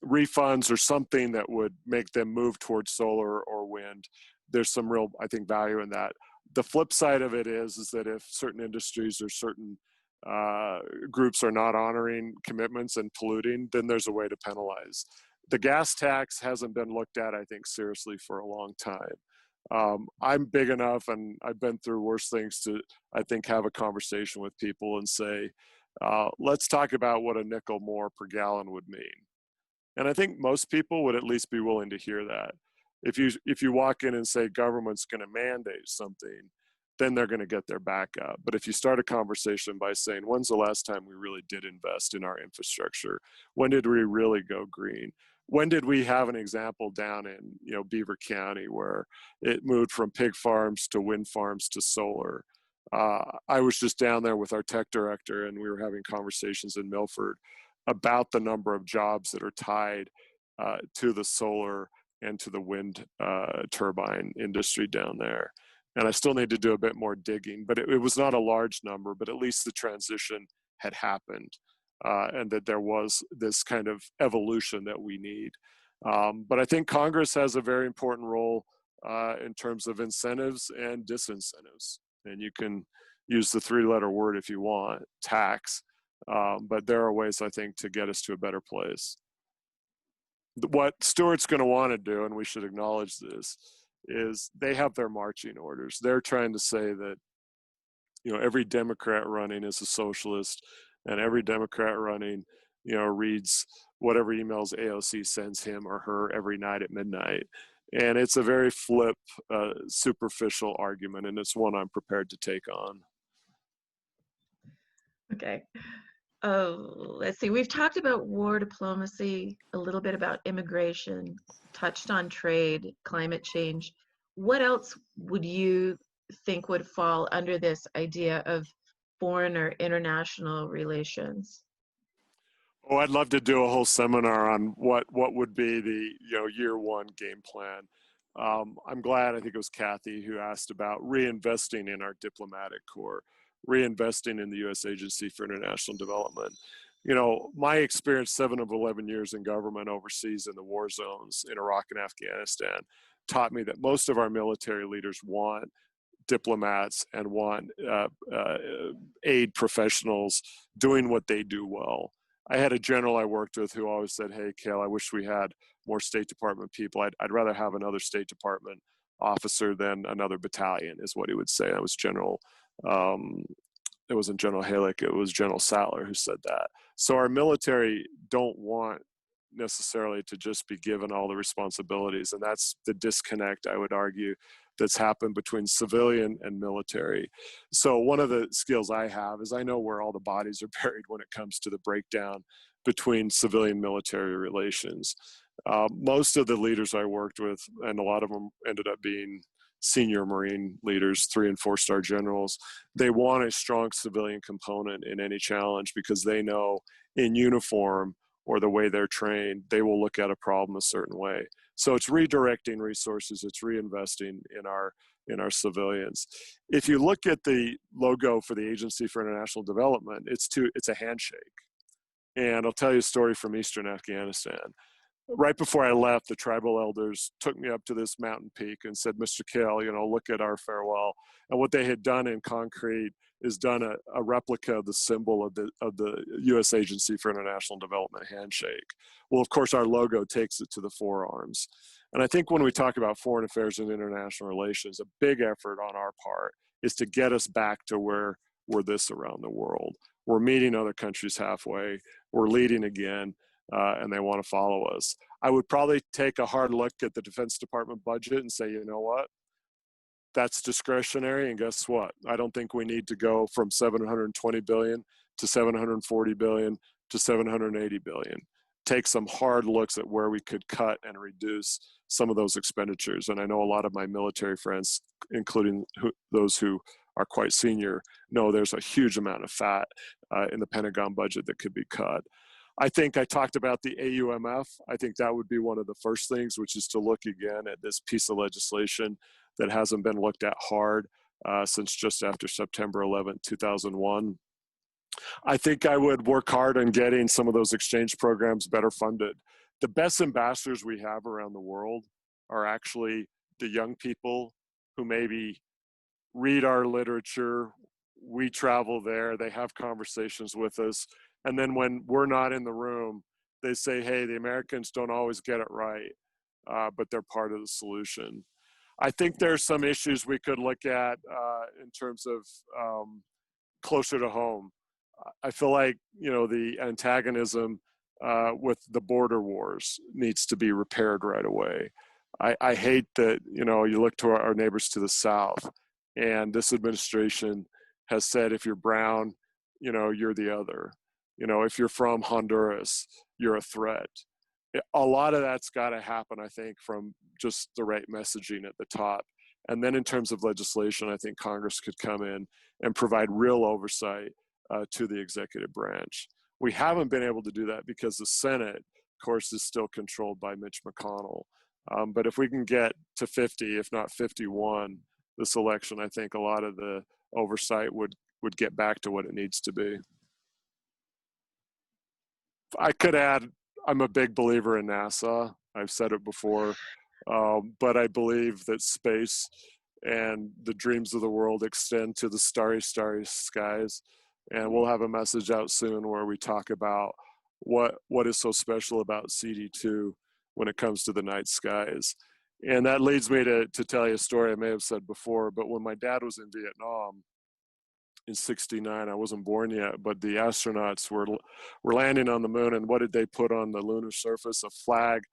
refunds or something that would make them move towards solar or wind, there's some real, I think, value in that. The flip side of it is that if certain industries or certain groups are not honoring commitments and polluting, then there's a way to penalize. The gas tax hasn't been looked at, I think, seriously for a long time. I'm big enough, and I've been through worse things to, I think, have a conversation with people and say, let's talk about what a nickel more per gallon would mean. And I think most people would at least be willing to hear that. If you walk in and say government's going to mandate something, then they're going to get their back up. But if you start a conversation by saying, when's the last time we really did invest in our infrastructure? When did we really go green? When did we have an example down in Beaver County where it moved from pig farms to wind farms to solar? I was just down there with our tech director, and we were having conversations in Milford about the number of jobs that are tied to the solar and to the wind turbine industry down there. And I still need to do a bit more digging, but it was not a large number, but at least the transition had happened, and that there was this kind of evolution that we need. But I think Congress has a very important role in terms of incentives and disincentives. And you can use the three-letter word if you want, tax, but there are ways, I think, to get us to a better place. what Stewart's going to want to do, and we should acknowledge this, is they have their marching orders. They're trying to say that, every Democrat running is a socialist, and every Democrat running, reads whatever emails AOC sends him or her every night at midnight. And it's a very flip, superficial argument, and it's one I'm prepared to take on. Okay. Oh, let's see. We've talked about war diplomacy, a little bit about immigration, touched on trade, climate change. What else would you think would fall under this idea of foreign or international relations? Oh, I'd love to do a whole seminar on what would be the year one game plan. I'm glad, I think it was Kathy who asked about reinvesting in our diplomatic corps, reinvesting in the U.S. Agency for International Development. My experience, 7 of 11 years in government overseas in the war zones in Iraq and Afghanistan, taught me that most of our military leaders want diplomats and want aid professionals doing what they do well. I had a general I worked with who always said, "Hey, Kael, I wish we had more State Department people. I'd rather have another State Department officer than another battalion," is what he would say. That was it wasn't General Halleck, it was General Sattler who said that. So our military don't want necessarily to just be given all the responsibilities, and that's the disconnect, I would argue, that's happened between civilian and military. So one of the skills I have is I know where all the bodies are buried when it comes to the breakdown between civilian military relations. Most of the leaders I worked with, and a lot of them ended up being senior Marine leaders, 3- and 4-star generals, they want a strong civilian component in any challenge because they know in uniform or the way they're trained, they will look at a problem a certain way. So it's redirecting resources, it's reinvesting in our civilians. If you look at the logo for the Agency for International Development, it's a handshake. And I'll tell you a story from Eastern Afghanistan. Right before I left, the tribal elders took me up to this mountain peak and said, "Mr. Kael, look at our farewell." And what they had done in concrete is done a replica of the symbol of the U.S. Agency for International Development handshake. Well, of course, our logo takes it to the forearms. And I think when we talk about foreign affairs and international relations, a big effort on our part is to get us back to where we're this around the world. We're meeting other countries halfway. We're leading again. And they want to follow us. I would probably take a hard look at the Defense Department budget and say, you know what? That's discretionary, and guess what? I don't think we need to go from $720 billion to $740 billion to $780 billion. Take some hard looks at where we could cut and reduce some of those expenditures. And I know a lot of my military friends, including those who are quite senior, know there's a huge amount of fat in the Pentagon budget that could be cut. I think I talked about the AUMF. I think that would be one of the first things, which is to look again at this piece of legislation that hasn't been looked at hard since just after September 11, 2001. I think I would work hard on getting some of those exchange programs better funded. The best ambassadors we have around the world are actually the young people who maybe read our literature, we travel there, they have conversations with us, and then when we're not in the room, they say, hey, the Americans don't always get it right, but they're part of the solution. I think there's some issues we could look at in terms of closer to home. I feel like, the antagonism with the border wars needs to be repaired right away. I hate that, you look to our neighbors to the south, and this administration has said, if you're brown, you're the other. If you're from Honduras, you're a threat. A lot of that's got to happen, I think, from just the right messaging at the top. And then in terms of legislation, I think Congress could come in and provide real oversight to the executive branch. We haven't been able to do that because the Senate, of course, is still controlled by Mitch McConnell. But if we can get to 50, if not 51, this election, I think a lot of the oversight would get back to what it needs to be. I could add, I'm a big believer in NASA. I've said it before, but I believe that space and the dreams of the world extend to the starry, starry skies. And we'll have a message out soon where we talk about what is so special about CD2 when it comes to the night skies. And that leads me to tell you a story I may have said before, but when my dad was in Vietnam in '69, I wasn't born yet, but the astronauts were landing on the moon, and what did they put on the lunar surface? A flag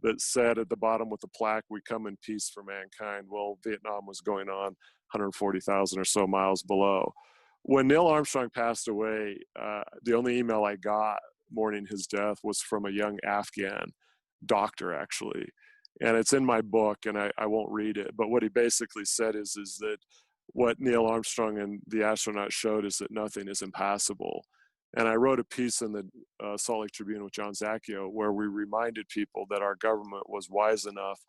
that said at the bottom with the plaque, "We come in peace for mankind." Well, Vietnam was going on 140,000 or so miles below. When Neil Armstrong passed away, the only email I got mourning his death was from a young Afghan doctor, actually. And it's in my book, and I won't read it. But what he basically said is that what Neil Armstrong and the astronauts showed is that nothing is impossible. And I wrote a piece in the Salt Lake Tribune with John Zacchio where we reminded people that our government was wise enough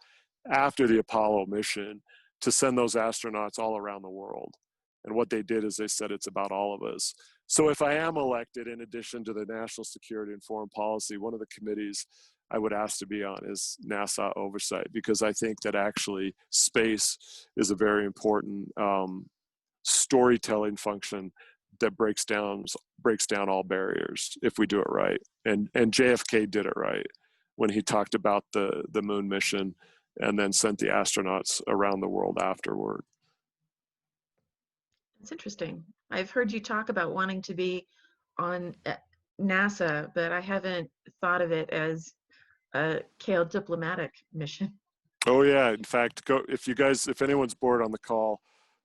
after the Apollo mission to send those astronauts all around the world. And what they did is they said it's about all of us. So if I am elected, in addition to the national security and foreign policy, one of the committees I would ask to be on is NASA oversight, because I think that actually space is a very important storytelling function that breaks down all barriers if we do it right. And JFK did it right when he talked about the moon mission and then sent the astronauts around the world afterward. It's interesting. I've heard you talk about wanting to be on NASA, but I haven't thought of it as a Kael diplomatic mission. Oh yeah, in fact, if anyone's bored on the call,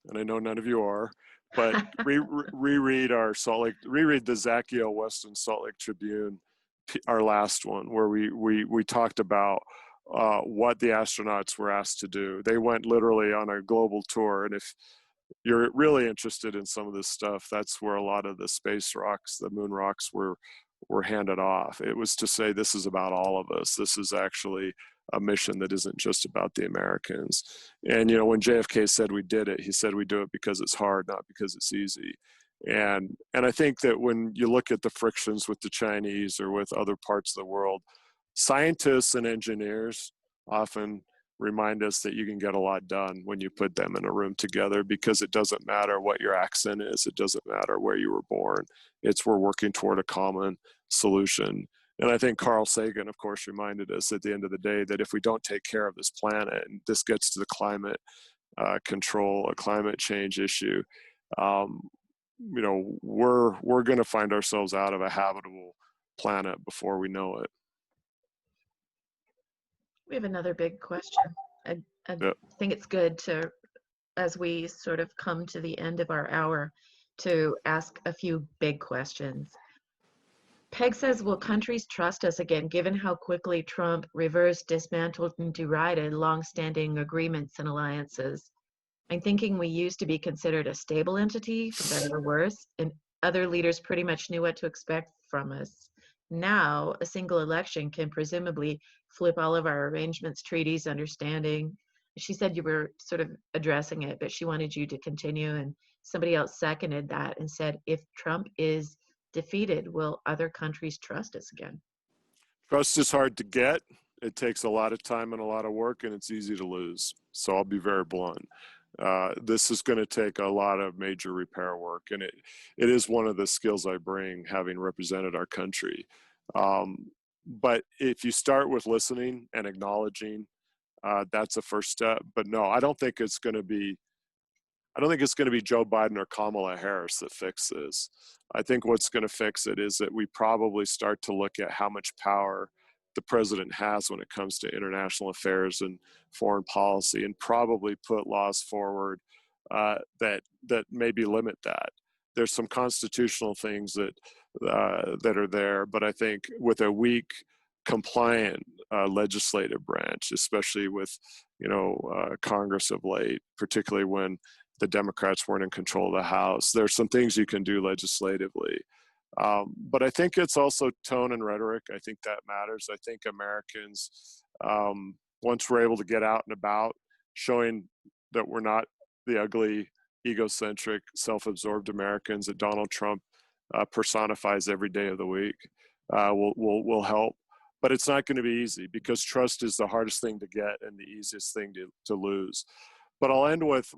and I know none of you are, but reread the Zacchio Weston Salt Lake Tribune, our last one, where we talked about what the astronauts were asked to do. They went literally on a global tour, and if you're really interested in some of this stuff, that's where a lot of the space rocks, the moon rocks, were handed off. It was to say, this is about all of us. This is actually a mission that isn't just about the Americans. And, when JFK said we did it, he said we do it because it's hard, not because it's easy. And I think that when you look at the frictions with the Chinese or with other parts of the world, scientists and engineers often remind us that you can get a lot done when you put them in a room together, because it doesn't matter what your accent is. It doesn't matter where you were born. We're working toward a common solution. And I think Carl Sagan, of course, reminded us at the end of the day that if we don't take care of this planet, and this gets to the climate control, a climate change issue, we're going to find ourselves out of a habitable planet before we know it. We have another big question. I think it's good to, as we sort of come to the end of our hour, to ask a few big questions. Peg says, will countries trust us again, given how quickly Trump reversed, dismantled, and derided long-standing agreements and alliances? I'm thinking we used to be considered a stable entity, for better or worse, and other leaders pretty much knew what to expect from us. Now, a single election can presumably flip all of our arrangements, treaties, understanding. She said you were sort of addressing it, but she wanted you to continue, and somebody else seconded that and said, if Trump is defeated, will other countries trust us again? Trust is hard to get. It takes a lot of time and a lot of work, and it's easy to lose. So I'll be very blunt. This is going to take a lot of major repair work, and it is one of the skills I bring, having represented our country. But if you start with listening and acknowledging, that's a first step. But no, I don't think it's going to be Joe Biden or Kamala Harris that fix this. I think what's going to fix it is that we probably start to look at how much power the president has when it comes to international affairs and foreign policy, and probably put laws forward that maybe limit that. There's some constitutional things that are there, but I think with a weak, compliant legislative branch, especially with Congress of late, particularly when the Democrats weren't in control of the House, there's some things you can do legislatively. But I think it's also tone and rhetoric. I think that matters. I think Americans, once we're able to get out and about, showing that we're not the ugly, egocentric, self-absorbed Americans that Donald Trump personifies every day of the week, will help. But it's not going to be easy, because trust is the hardest thing to get and the easiest thing to lose. But I'll end with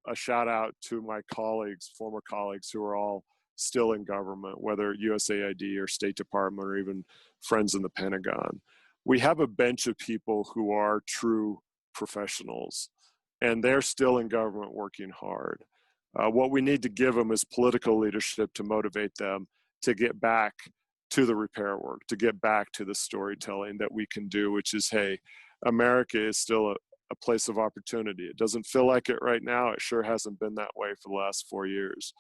a shout out to my colleagues, former colleagues, who are all still in government, whether USAID or State Department or even friends in the Pentagon. we have a bench of people who are true professionals, and they're still in government working hard. What we need to give them is political leadership to motivate them to get back to the repair work, to get back to the storytelling that we can do, which is, hey, America is still a place of opportunity. It doesn't feel like it right now. It sure hasn't been that way for the last 4 years.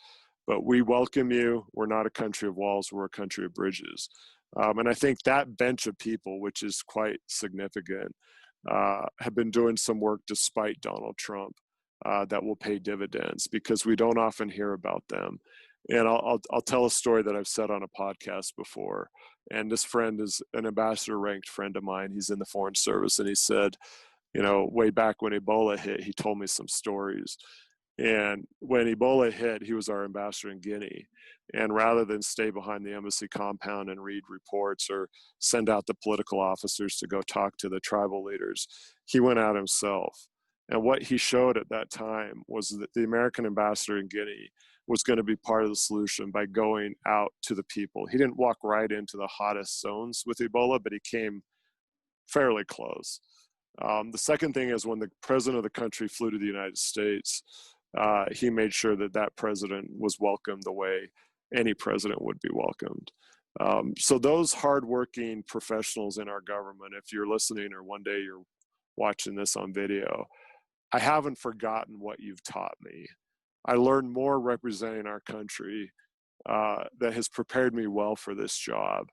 But we welcome you. We're not a country of walls. We're a country of bridges. And I think that bench of people, which is quite significant, have been doing some work despite Donald Trump that will pay dividends, because we don't often hear about them. And I'll tell a story that I've said on a podcast before. And this friend is an ambassador ranked friend of mine. He's in the Foreign Service. And he said, you know, way back when Ebola hit, he told me some stories. And when Ebola hit, he was our ambassador in Guinea. And rather than stay behind the embassy compound and read reports or send out the political officers to go talk to the tribal leaders, he went out himself. And what he showed at that time was that the American ambassador in Guinea was going to be part of the solution by going out to the people. He didn't walk right into the hottest zones with Ebola, but he came fairly close. The second thing is, when the president of the country flew to the United States, he made sure that that president was welcomed the way any president would be welcomed. So those hardworking professionals in our government, if you're listening or one day you're watching this on video, I haven't forgotten what you've taught me. I learned more representing our country that has prepared me well for this job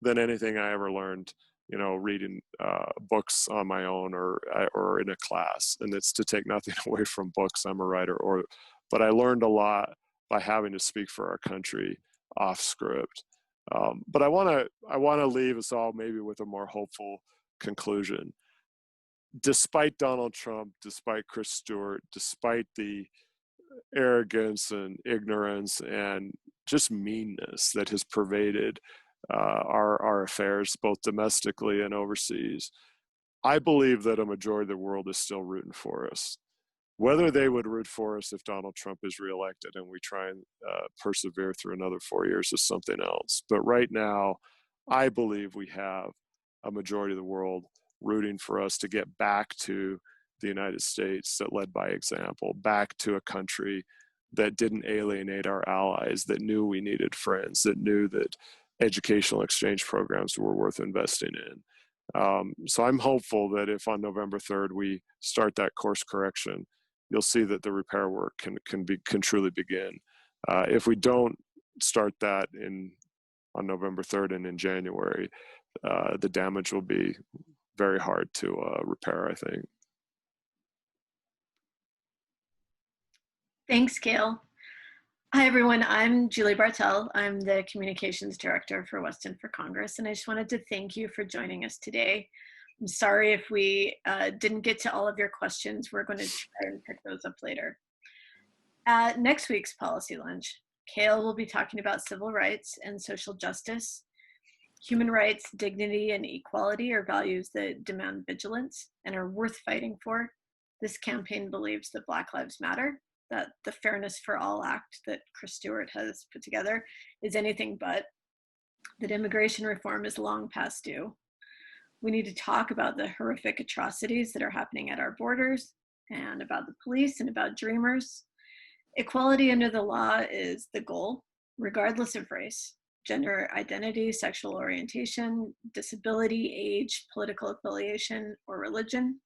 than anything I ever learned, you know, reading books on my own or in a class. And it's to take nothing away from books. I'm a writer, but I learned a lot by having to speak for our country off script. But I want to leave us all maybe with a more hopeful conclusion. Despite Donald Trump, despite Chris Stewart, despite the arrogance and ignorance and just meanness that has pervaded our affairs, both domestically and overseas, I believe that a majority of the world is still rooting for us. Whether they would root for us if Donald Trump is reelected and we try and persevere through another 4 years is something else. But right now, I believe we have a majority of the world rooting for us to get back to the United States that led by example, back to a country that didn't alienate our allies, that knew we needed friends, that knew that educational exchange programs were worth investing in. So I'm hopeful that if on November 3rd we start that course correction, you'll see that the repair work can truly begin. If we don't start that on November 3rd and in January, the damage will be very hard to repair, I think. Thanks, Kael. Hi, everyone. I'm Julie Bartel. I'm the Communications Director for Weston for Congress, and I just wanted to thank you for joining us today. I'm sorry if we didn't get to all of your questions. We're going to try and pick those up later. At next week's Policy Lunch, Kael will be talking about civil rights and social justice. Human rights, dignity, and equality are values that demand vigilance and are worth fighting for. This campaign believes that Black Lives Matter, that the Fairness for All Act that Chris Stewart has put together is anything but, that immigration reform is long past due. We need to talk about the horrific atrocities that are happening at our borders and about the police and about dreamers. Equality under the law is the goal, regardless of race, gender identity, sexual orientation, disability, age, political affiliation, or religion.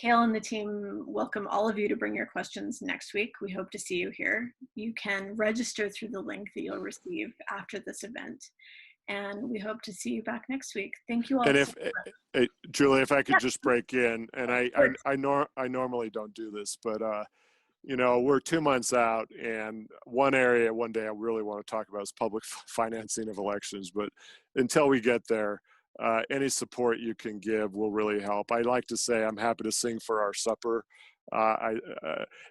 Kael and the team welcome all of you to bring your questions next week. We hope to see you here. You can register through the link that you'll receive after this event. And we hope to see you back next week. Thank you all. And so much. Julie, if I could just break in, and I normally don't do this, but you know, we're 2 months out, and one day I really want to talk about is public financing of elections. But until we get there, any support you can give will really help. I like to say I'm happy to sing for our supper.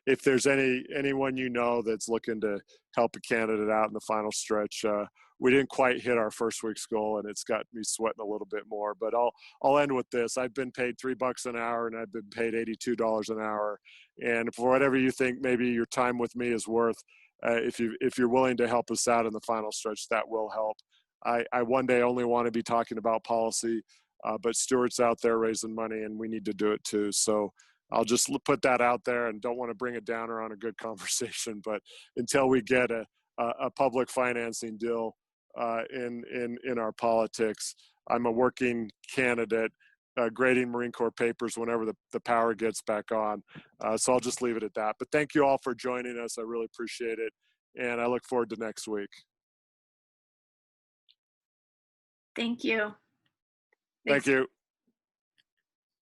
If there's anyone you know that's looking to help a candidate out in the final stretch, we didn't quite hit our first week's goal, and it's got me sweating a little bit more. But I'll end with this. I've been paid $3 an hour, and I've been paid $82 an hour. And for whatever you think maybe your time with me is worth, if you're willing to help us out in the final stretch, that will help. I one day only want to be talking about policy. but Stuart's out there raising money, and we need to do it too. So I'll just put that out there, and don't want to bring a downer on a good conversation, but until we get a public financing deal in our politics, I'm a working candidate grading Marine Corps papers whenever the power gets back on. So I'll just leave it at that. But thank you all for joining us. I really appreciate it. And I look forward to next week. Thank you. Thank you.